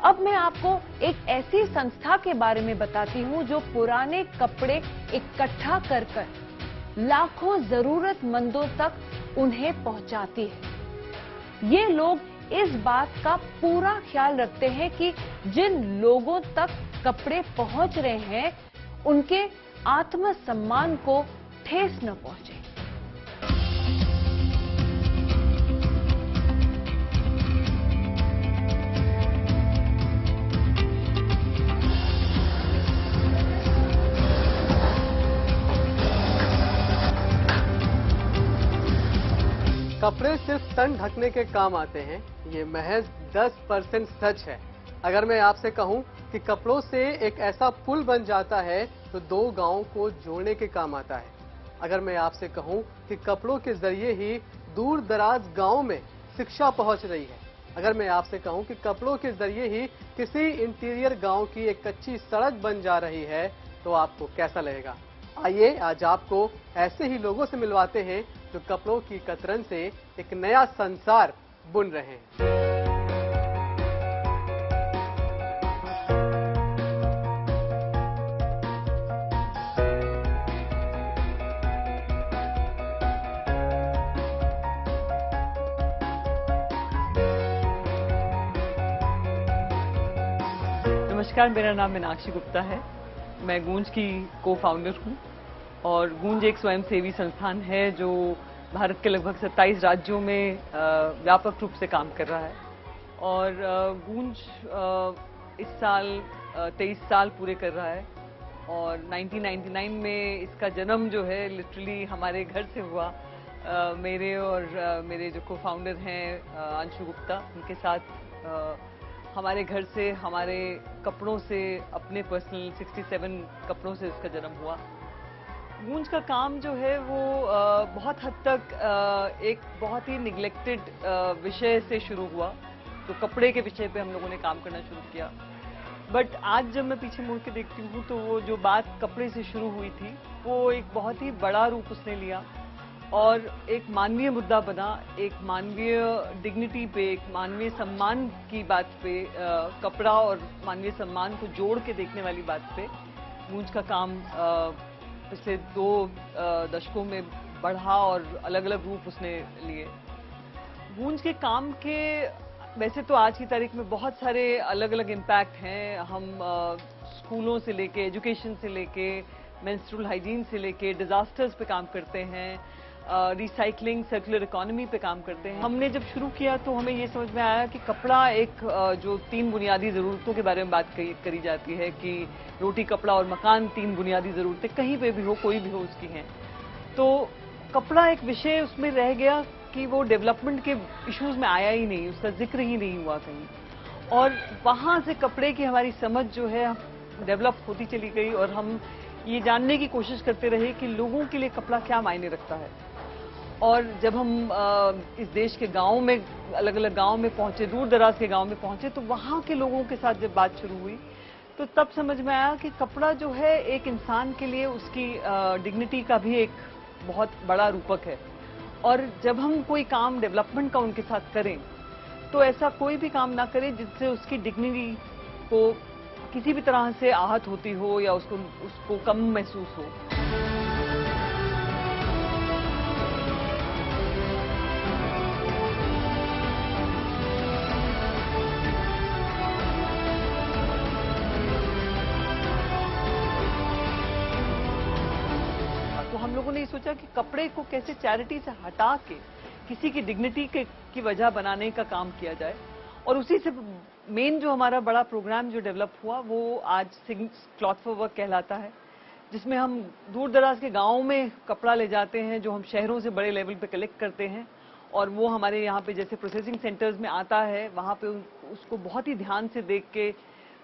A: अब मैं आपको एक ऐसी संस्था के बारे में बताती हूं जो पुराने कपड़े इकट्ठा कर लाखों जरूरतमंदों तक उन्हें पहुंचाती है। ये लोग इस बात का पूरा ख्याल रखते हैं कि जिन लोगों तक कपड़े पहुंच रहे हैं उनके आत्मसम्मान को ठेस न पहुंचे।
M: कपड़े सिर्फ तन ढकने के काम आते हैं, ये महज 10% सच है। अगर मैं आपसे कहूं कि कपड़ों से एक ऐसा पुल बन जाता है तो 2 गांवों को जोड़ने के काम आता है। अगर मैं आपसे कहूं कि कपड़ों के जरिए ही दूर दराज गांवों में शिक्षा पहुंच रही है, अगर मैं आपसे कहूं कि कपड़ों के जरिए ही किसी इंटीरियर गांव की एक कच्ची सड़क बन जा रही है तो आपको कैसा लगेगा? आइए आज आपको ऐसे ही लोगों से मिलवाते हैं जो कपड़ों की कतरन से एक नया संसार बुन रहे हैं।
N: नमस्कार, मेरा नाम मीनाक्षी गुप्ता है। मैं गूंज की को फाउंडर हूँ और गूंज एक स्वयंसेवी संस्थान है जो भारत के लगभग 27 राज्यों में व्यापक रूप से काम कर रहा है। और गूंज इस साल 23 साल पूरे कर रहा है और 1999 में इसका जन्म जो है लिटरली हमारे घर से हुआ। मेरे और मेरे जो को फाउंडर हैं अंशु गुप्ता, उनके साथ हमारे घर से, हमारे कपड़ों से, अपने पर्सनल 67 कपड़ों से इसका जन्म हुआ। गूंज का काम जो है वो बहुत हद तक एक बहुत ही निगलेक्टेड विषय से शुरू हुआ। तो कपड़े के विषय पे हम लोगों ने काम करना शुरू किया। बट आज जब मैं पीछे मुड़ के देखती हूँ तो वो जो बात कपड़े से शुरू हुई थी वो एक बहुत ही बड़ा रूप उसने लिया और एक मानवीय मुद्दा बना। एक मानवीय डिग्निटी पे, एक मानवीय सम्मान की बात पे, कपड़ा और मानवीय सम्मान को जोड़ के देखने वाली बात पे गूंज का काम पिछले 2 दशकों में बढ़ा और अलग अलग रूप उसने लिए। गूंज के काम के वैसे तो आज की तारीख में बहुत सारे अलग अलग इम्पैक्ट हैं। हम स्कूलों से लेके, एजुकेशन से लेके, मेंस्ट्रुअल हाइजीन से लेके, डिजास्टर्स पे काम करते हैं, रिसाइकलिंग, सर्कुलर इकोनॉमी पे काम करते हैं। हमने जब शुरू किया तो हमें ये समझ में आया कि कपड़ा एक जो 3 बुनियादी ज़रूरतों के बारे में बात करी जाती है कि रोटी, कपड़ा और मकान 3 बुनियादी ज़रूरतें कहीं पे भी हो, कोई भी हो उसकी हैं। तो कपड़ा एक विषय उसमें रह गया कि वो डेवलपमेंट के इश्यूज में आया ही नहीं, उसका जिक्र ही नहीं हुआ कहीं। और वहाँ से कपड़े की हमारी समझ जो है डेवलप होती चली गई और हम ये जानने की कोशिश करते रहे कि लोगों के लिए कपड़ा क्या मायने रखता है। और जब हम इस देश के गाँव में, अलग अलग गाँव में पहुंचे, दूर दराज के गाँव में पहुंचे, तो वहाँ के लोगों के साथ जब बात शुरू हुई तो तब समझ में आया कि कपड़ा जो है एक इंसान के लिए उसकी डिग्निटी का भी एक बहुत बड़ा रूपक है। और जब हम कोई काम डेवलपमेंट का उनके साथ करें तो ऐसा कोई भी काम ना करें जिससे उसकी डिग्निटी को किसी भी तरह से आहत होती हो या उसको कम महसूस हो। हम लोगों ने ये सोचा कि कपड़े को कैसे चैरिटी से हटा के किसी की डिग्निटी की वजह बनाने का काम किया जाए। और उसी से मेन जो हमारा बड़ा प्रोग्राम जो डेवलप हुआ वो आज क्लॉथ फॉर वर्क कहलाता है, जिसमें हम दूर दराज के गाँव में कपड़ा ले जाते हैं जो हम शहरों से बड़े लेवल पे कलेक्ट करते हैं और वो हमारे यहाँ पे जैसे प्रोसेसिंग सेंटर्स में आता है, वहाँ पे उसको बहुत ही ध्यान से देख के,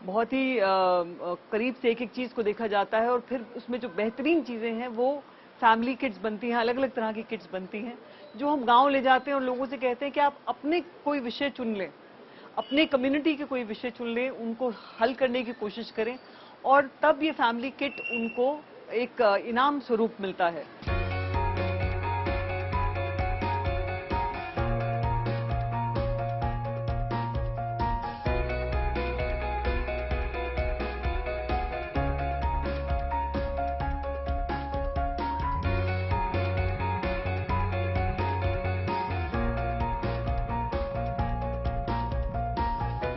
N: बहुत ही करीब से एक एक चीज़ को देखा जाता है और फिर उसमें जो बेहतरीन चीज़ें हैं वो फैमिली किट्स बनती हैं, अलग अलग तरह की किट्स बनती हैं जो हम गांव ले जाते हैं और लोगों से कहते हैं कि आप अपने कोई विषय चुन लें, अपने कम्युनिटी के कोई विषय चुन लें, उनको हल करने की कोशिश करें और तब ये फैमिली किट उनको एक इनाम स्वरूप मिलता है।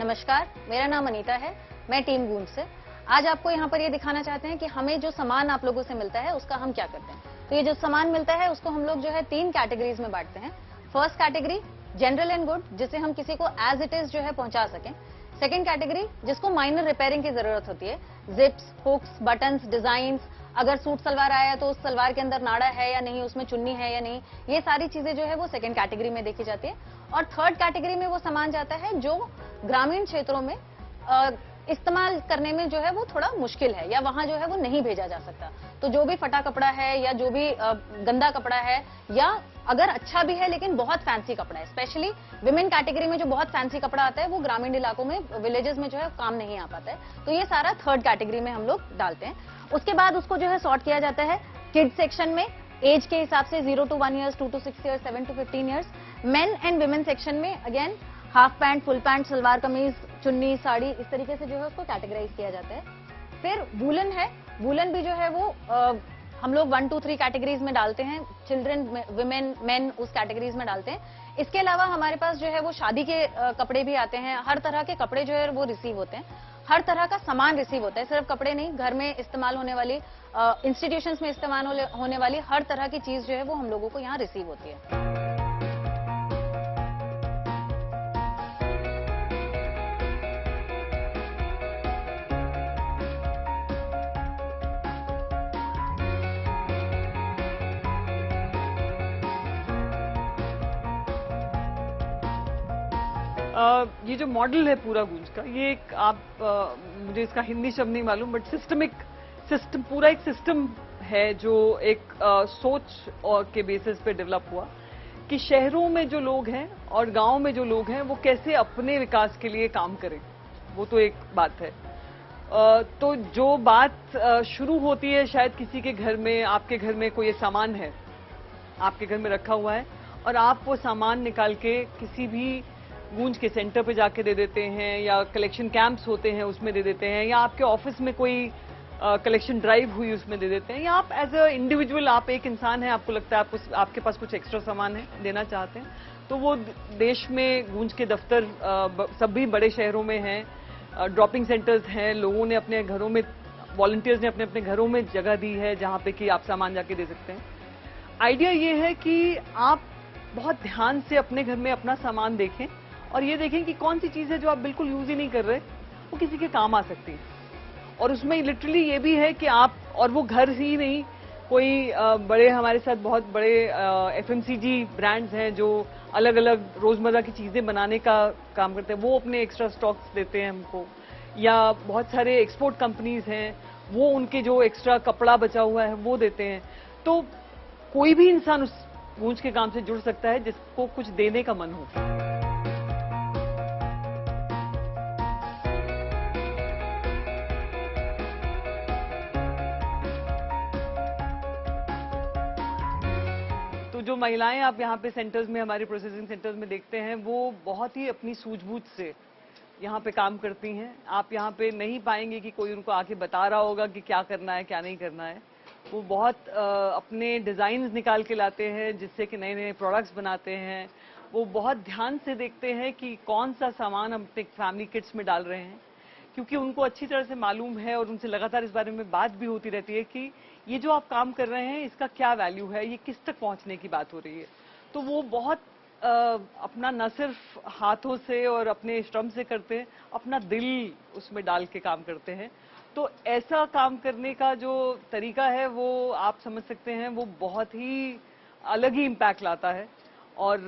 O: नमस्कार, मेरा नाम अनीता है, मैं टीम गूंज से। आज आपको यहाँ पर ये दिखाना चाहते हैं कि हमें जो सामान आप लोगों से मिलता है उसका हम क्या करते हैं। तो ये जो सामान मिलता है उसको हम लोग जो है 3 कैटेगरीज में बांटते हैं। First category general and good, जिसे हम किसी को एज इट इज जो है पहुंचा सकें। सेकेंड कैटेगरी जिसको माइनर रिपेयरिंग की जरूरत होती है, जिप्स, हुक्स, बटन्स, डिजाइन, अगर सूट सलवार आया तो उस सलवार के अंदर नाड़ा है या नहीं, उसमें चुन्नी है या नहीं, ये सारी चीजें जो है वो सेकेंड कैटेगरी में देखी जाती है। और थर्ड कैटेगरी में वो सामान जाता है जो ग्रामीण क्षेत्रों में इस्तेमाल करने में जो है वो थोड़ा मुश्किल है, या वहां जो है वो नहीं भेजा जा सकता। तो जो भी फटा कपड़ा है या जो भी गंदा कपड़ा है, या अगर अच्छा भी है लेकिन बहुत फैंसी कपड़ा है, स्पेशली विमेन कैटेगरी में जो बहुत फैंसी कपड़ा आता है वो ग्रामीण इलाकों में, विलेजेस में जो है काम नहीं आ पाता है, तो ये सारा थर्ड कैटेगरी में हम लोग डालते हैं। उसके बाद उसको जो है सॉर्ट किया जाता है किड सेक्शन में, एज के हिसाब से 0 to 1 years, 2 to 6 years, 7 to 15 years। Men and women section में again half pant, full pant, salwar kameez, chunni, sari, इस तरीके से जो है उसको कैटेगराइज किया जाता है। फिर वूलन है, वूलन भी जो है वो हम लोग 1 to 3 कैटेगरीज में डालते हैं, चिल्ड्रन, विमेन, मेन उस कैटेगरीज में डालते हैं। इसके अलावा हमारे पास जो है वो शादी के कपड़े भी आते हैं, हर तरह के कपड़े जो है वो रिसीव होते हैं, हर तरह का सामान रिसीव होता है, सिर्फ कपड़े नहीं, घर में इस्तेमाल होने वाली, इंस्टीट्यूशंस में इस्तेमाल होने वाली हर तरह की चीज जो है वो हम लोगों को यहाँ रिसीव होती है।
N: ये जो मॉडल है पूरा गूंज का, ये एक मुझे इसका हिंदी शब्द नहीं मालूम, बट सिस्टम, पूरा एक सिस्टम है जो एक सोच और के बेसिस पे डेवलप हुआ कि शहरों में जो लोग हैं और गांव में जो लोग हैं वो कैसे अपने विकास के लिए काम करें, वो तो एक बात है। तो जो बात शुरू होती है शायद किसी के घर में, आपके घर में कोई सामान है, आपके घर में रखा हुआ है और आप वो सामान निकाल के किसी भी गूंज के सेंटर पे जाके दे देते हैं, या कलेक्शन कैंप्स होते हैं उसमें दे देते हैं, या आपके ऑफिस में कोई कलेक्शन ड्राइव हुई उसमें दे देते हैं, या आप एज अ इंडिविजुअल, आप एक इंसान है, आपको लगता है आपके पास कुछ एक्स्ट्रा सामान है, देना चाहते हैं, तो वो देश में गूंज के दफ्तर सभी बड़े शहरों में हैं, ड्रॉपिंग सेंटर्स हैं, लोगों ने अपने घरों में, वॉलंटियर्स ने अपने अपने घरों में जगह दी है जहाँ पे कि आप सामान जाके दे सकते हैं। आइडिया ये है कि आप बहुत ध्यान से अपने घर में अपना सामान देखें और ये देखें कि कौन सी चीज है जो आप बिल्कुल यूज ही नहीं कर रहे, वो किसी के काम आ सकती है। और उसमें लिटरली ये भी है कि आप, और वो घर ही नहीं, कोई बड़े, हमारे साथ बहुत बड़े FMCG ब्रांड्स हैं जो अलग अलग रोजमर्रा की चीजें बनाने का काम करते हैं, वो अपने एक्स्ट्रा स्टॉक्स देते हैं हमको, या बहुत सारे एक्सपोर्ट कंपनीज हैं, वो उनके जो एक्स्ट्रा कपड़ा बचा हुआ है वो देते हैं। तो कोई भी इंसान उस गूंज के काम से जुड़ सकता है जिसको कुछ देने का मन हो। जो महिलाएं आप यहाँ पे सेंटर्स में, हमारे प्रोसेसिंग सेंटर्स में देखते हैं, वो बहुत ही अपनी सूझबूझ से यहाँ पे काम करती हैं। आप यहाँ पे नहीं पाएंगे कि कोई उनको आके बता रहा होगा कि क्या करना है क्या नहीं करना है। वो बहुत अपने डिजाइन्स निकाल के लाते हैं जिससे कि नए नए प्रोडक्ट्स बनाते हैं। वो बहुत ध्यान से देखते हैं कि कौन सा सामान हम अपने फैमिली किट्स में डाल रहे हैं, क्योंकि उनको अच्छी तरह से मालूम है और उनसे लगातार इस बारे में बात भी होती रहती है कि ये जो आप काम कर रहे हैं इसका क्या वैल्यू है, ये किस तक पहुंचने की बात हो रही है। तो वो बहुत अपना न सिर्फ हाथों से और अपने श्रम से करते हैं, अपना दिल उसमें डाल के काम करते हैं। तो ऐसा काम करने का जो तरीका है वो आप समझ सकते हैं, वो बहुत ही अलग ही इम्पैक्ट लाता है। और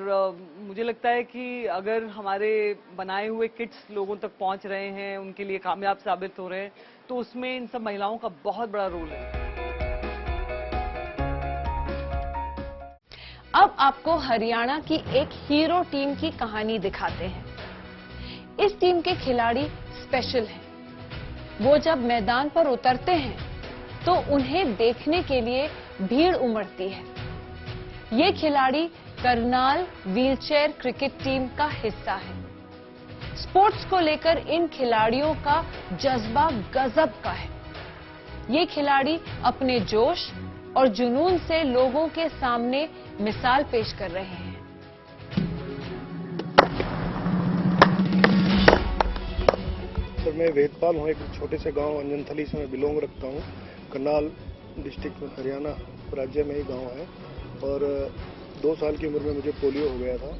N: मुझे लगता है कि अगर हमारे बनाए हुए किट्स लोगों तक पहुंच रहे हैं, उनके लिए कामयाब साबित हो रहे हैं, तो उसमें इन सब महिलाओं का बहुत बड़ा रोल है।
A: अब आपको हरियाणा की एक हीरो टीम की कहानी दिखाते हैं। इस टीम के खिलाड़ी स्पेशल हैं। वो जब मैदान पर उतरते हैं तो उन्हें देखने के लिए भीड़ उमड़ती है। ये खिलाड़ी करनाल व्हीलचेयर क्रिकेट टीम का हिस्सा है। स्पोर्ट्स को लेकर इन खिलाड़ियों का जज्बा गजब का है। ये खिलाड़ी अपने जोश और जुनून से लोगों के सामने मिसाल पेश कर रहे हैं।
P: सर, मैं वेदपाल हूँ, एक छोटे से गांव अंजनथली से मैं बिलोंग रखता हूँ। करनाल डिस्ट्रिक्ट में, हरियाणा राज्य में ही गांव है। और 2 साल की उम्र में मुझे पोलियो हो गया था।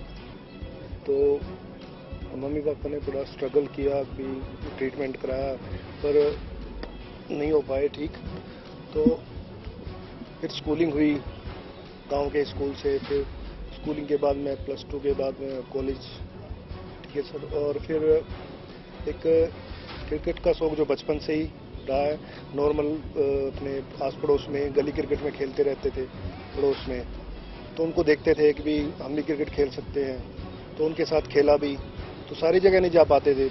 P: तो मम्मी पापा ने बड़ा स्ट्रगल किया, भी ट्रीटमेंट कराया, पर नहीं हो पाए ठीक। तो फिर स्कूलिंग हुई गांव के स्कूल से। फिर स्कूलिंग के बाद मैं +2 के बाद में कॉलेज, ठीक है सर। और फिर एक क्रिकेट का शौक जो बचपन से ही रहा है। नॉर्मल अपने आस पड़ोस में गली क्रिकेट में खेलते रहते थे पड़ोस में, तो उनको देखते थे कि भी हम भी क्रिकेट खेल सकते हैं, तो उनके साथ खेला भी। तो सारी जगह नहीं जा पाते थे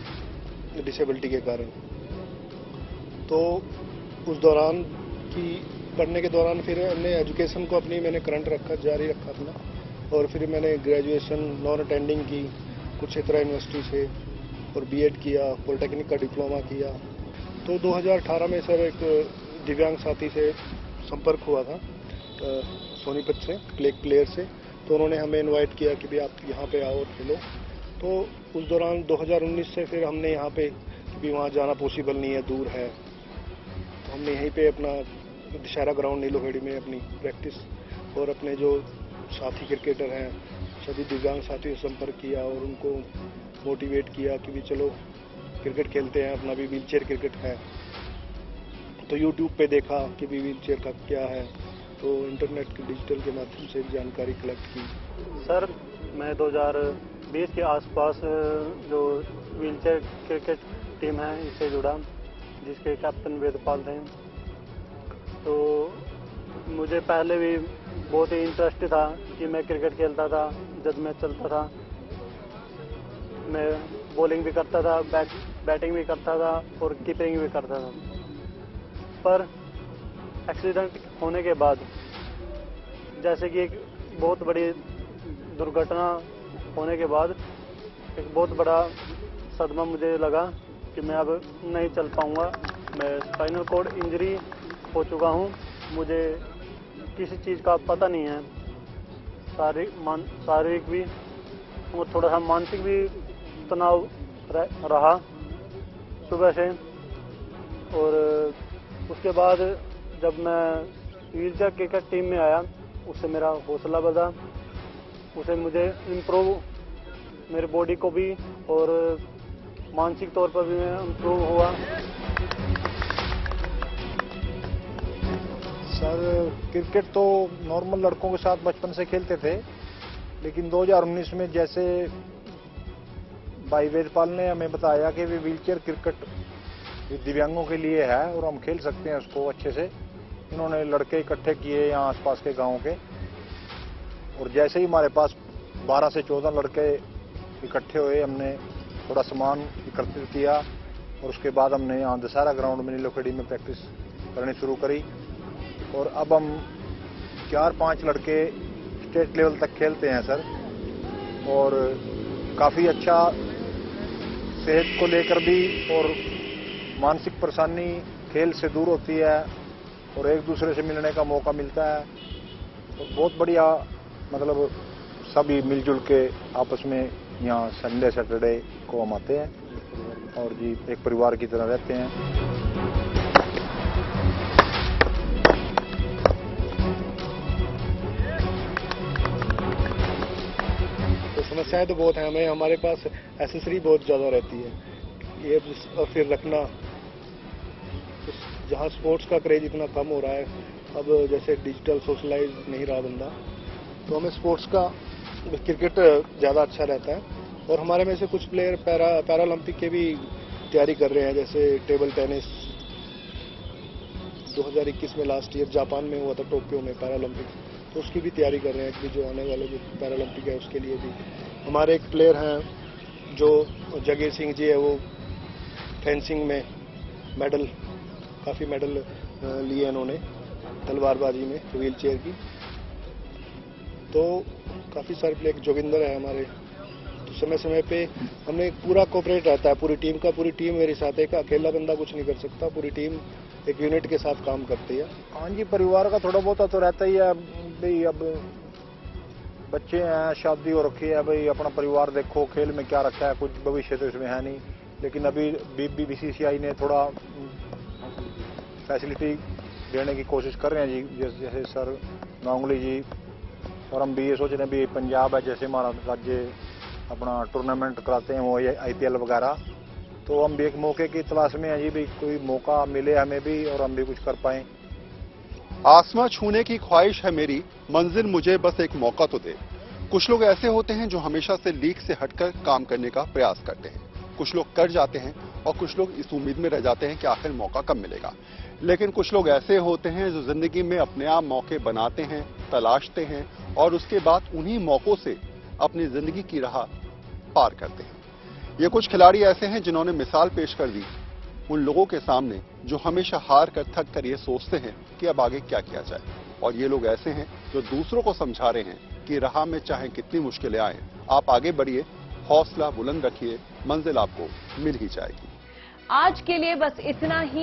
P: डिसेबिलिटी के कारण। तो उस दौरान की पढ़ने के दौरान फिर हमने एजुकेशन को मैंने करंट रखा, जारी रखा अपना, और फिर मैंने ग्रेजुएशन नॉन अटेंडिंग की कुरुक्षेत्र यूनिवर्सिटी से, और बीएड किया, पॉलिटेक्निक का डिप्लोमा किया। तो 2018 में सर एक दिव्यांग साथी से संपर्क हुआ था सोनीपत से, एक प्लेयर से, तो उन्होंने हमें इनवाइट किया कि भी आप यहाँ पे आओ और खेलो। तो उस दौरान 2019 से फिर हमने यहाँ पे, क्योंकि वहाँ जाना पॉसिबल नहीं है, दूर है, तो हमने यहीं पे अपना दशहरा ग्राउंड नीलोखेड़ी में अपनी प्रैक्टिस और अपने जो साथी क्रिकेटर हैं सभी दिव्यांग साथियों से संपर्क किया और उनको मोटिवेट किया कि भी चलो क्रिकेट खेलते हैं, अपना भी व्हीलचेयर क्रिकेट है। तो यूट्यूब पे देखा कि भी व्हीलचेयर का क्या है, तो इंटरनेट के डिजिटल के माध्यम से जानकारी कलेक्ट की।
Q: सर मैं 2020 के आसपास जो व्हीलचेयर क्रिकेट टीम है इससे जुड़ा, जिसके कैप्टन वेदपाल थे। तो मुझे पहले भी बहुत ही इंटरेस्ट था कि मैं क्रिकेट खेलता था, जब मैं चलता था मैं बॉलिंग भी करता था, बैटिंग भी करता था और कीपिंग भी करता था। पर एक्सीडेंट होने के बाद, जैसे कि एक बहुत बड़ी दुर्घटना होने के बाद एक बहुत बड़ा सदमा मुझे लगा कि मैं अब नहीं चल पाऊंगा। मैं स्पाइनल कॉर्ड इंजरी हो चुका हूं, मुझे किसी चीज़ का पता नहीं है, शारीरिक भी और थोड़ा सा मानसिक भी तनाव रहा सुबह से। और उसके बाद जब मैं व्हीलचेयर क्रिकेट टीम में आया, उससे मेरा हौसला बढ़ा, उससे मुझे इम्प्रूव, मेरे बॉडी को भी और मानसिक तौर पर भी मैं इम्प्रूव हुआ।
R: सर क्रिकेट तो नॉर्मल लड़कों के साथ बचपन से खेलते थे, लेकिन 2019 में जैसे भाई वेदपाल ने हमें बताया कि वे व्हीलचेयर क्रिकेट दिव्यांगों के लिए है और हम खेल सकते हैं उसको अच्छे से। इन्होंने लड़के इकट्ठे किए यहाँ आसपास के गांव के, और जैसे ही हमारे पास 12 से 14 लड़के इकट्ठे हुए, हमने थोड़ा सामान एकत्रित किया और उसके बाद हमने यहाँ दशहरा ग्राउंड में नीलोखेड़ी में प्रैक्टिस करनी शुरू करी। और अब हम 4-5 लड़के स्टेट लेवल तक खेलते हैं सर, और काफ़ी अच्छा सेहत को लेकर भी और मानसिक परेशानी खेल से दूर होती है और एक दूसरे से मिलने का मौका मिलता है। और बहुत बढ़िया, मतलब सभी मिलजुल के आपस में यहाँ संडे सैटरडे को हम आते हैं और जी एक परिवार की तरह रहते हैं।
P: समस्याएं तो बहुत हैं हमें, हमारे पास एसेसरी बहुत ज़्यादा रहती है, ये और फिर रखना। जहाँ स्पोर्ट्स का क्रेज इतना कम हो रहा है, अब जैसे डिजिटल सोशलाइज नहीं रहा बंदा, तो हमें स्पोर्ट्स का क्रिकेट ज़्यादा अच्छा रहता है। और हमारे में से कुछ प्लेयर पैरालंपिक के भी तैयारी कर रहे हैं, जैसे टेबल टेनिस 2021 में लास्ट ईयर जापान में हुआ था, टोक्यो में पैरालंपिक, तो उसकी भी तैयारी कर रहे हैं कि जो आने वाले जो पैरालंपिक है उसके लिए भी। हमारे एक प्लेयर हैं जो जगीर सिंह जी है, वो फेंसिंग में मेडल, काफ़ी मेडल लिए इन्होंने तलवारबाजी में व्हील चेयर की। तो काफ़ी सारे प्लेयर, जोगिंदर है हमारे, तो समय समय पे हमने पूरा कोऑपरेट रहता है पूरी टीम का, पूरी टीम मेरे साथ है, अकेला बंदा कुछ नहीं कर सकता, पूरी टीम एक यूनिट के साथ काम करती है।
R: हाँ जी, परिवार का थोड़ा बहुत तो रहता ही है भाई, अब बच्चे हैं, शादी हो रखी है भाई, अपना परिवार देखो, खेल में क्या रखा है, कुछ भविष्य तो इसमें है नहीं। लेकिन अभी BCCI ने थोड़ा फैसिलिटी देने की कोशिश कर रहे हैं जी, जैसे सर गांगुली जी, और हम भी ये सोच रहे हैं भी पंजाब है, जैसे हमारा राज्य अपना टूर्नामेंट कराते हैं वो IPL वगैरह, तो हम भी एक मौके की तलाश में हैं जी, भी कोई मौका मिले हमें भी और हम भी कुछ कर पाएं।
S: आसमां छूने की ख्वाहिश है मेरी, मंजिल मुझे बस एक मौका तो दे। कुछ लोग ऐसे होते हैं जो हमेशा से लीक से हटकर काम करने का प्रयास करते हैं। कुछ लोग कर जाते हैं और कुछ लोग इस उम्मीद में रह जाते हैं कि आखिर मौका कब मिलेगा। लेकिन कुछ लोग ऐसे होते हैं जो जिंदगी में अपने आप मौके बनाते हैं, तलाशते हैं और उसके बाद उन्हीं मौकों से अपनी जिंदगी की राह पार करते हैं। ये कुछ खिलाड़ी ऐसे हैं जिन्होंने मिसाल पेश कर दी उन लोगों के सामने जो हमेशा हार कर थक कर ये सोचते हैं कि अब आगे क्या किया जाए, और ये लोग ऐसे हैं जो दूसरों को समझा रहे हैं कि राह में चाहे कितनी मुश्किलें आए, आप आगे बढ़िए, हौसला बुलंद रखिए, मंजिल आपको मिल ही जाएगी।
A: आज के लिए बस इतना ही।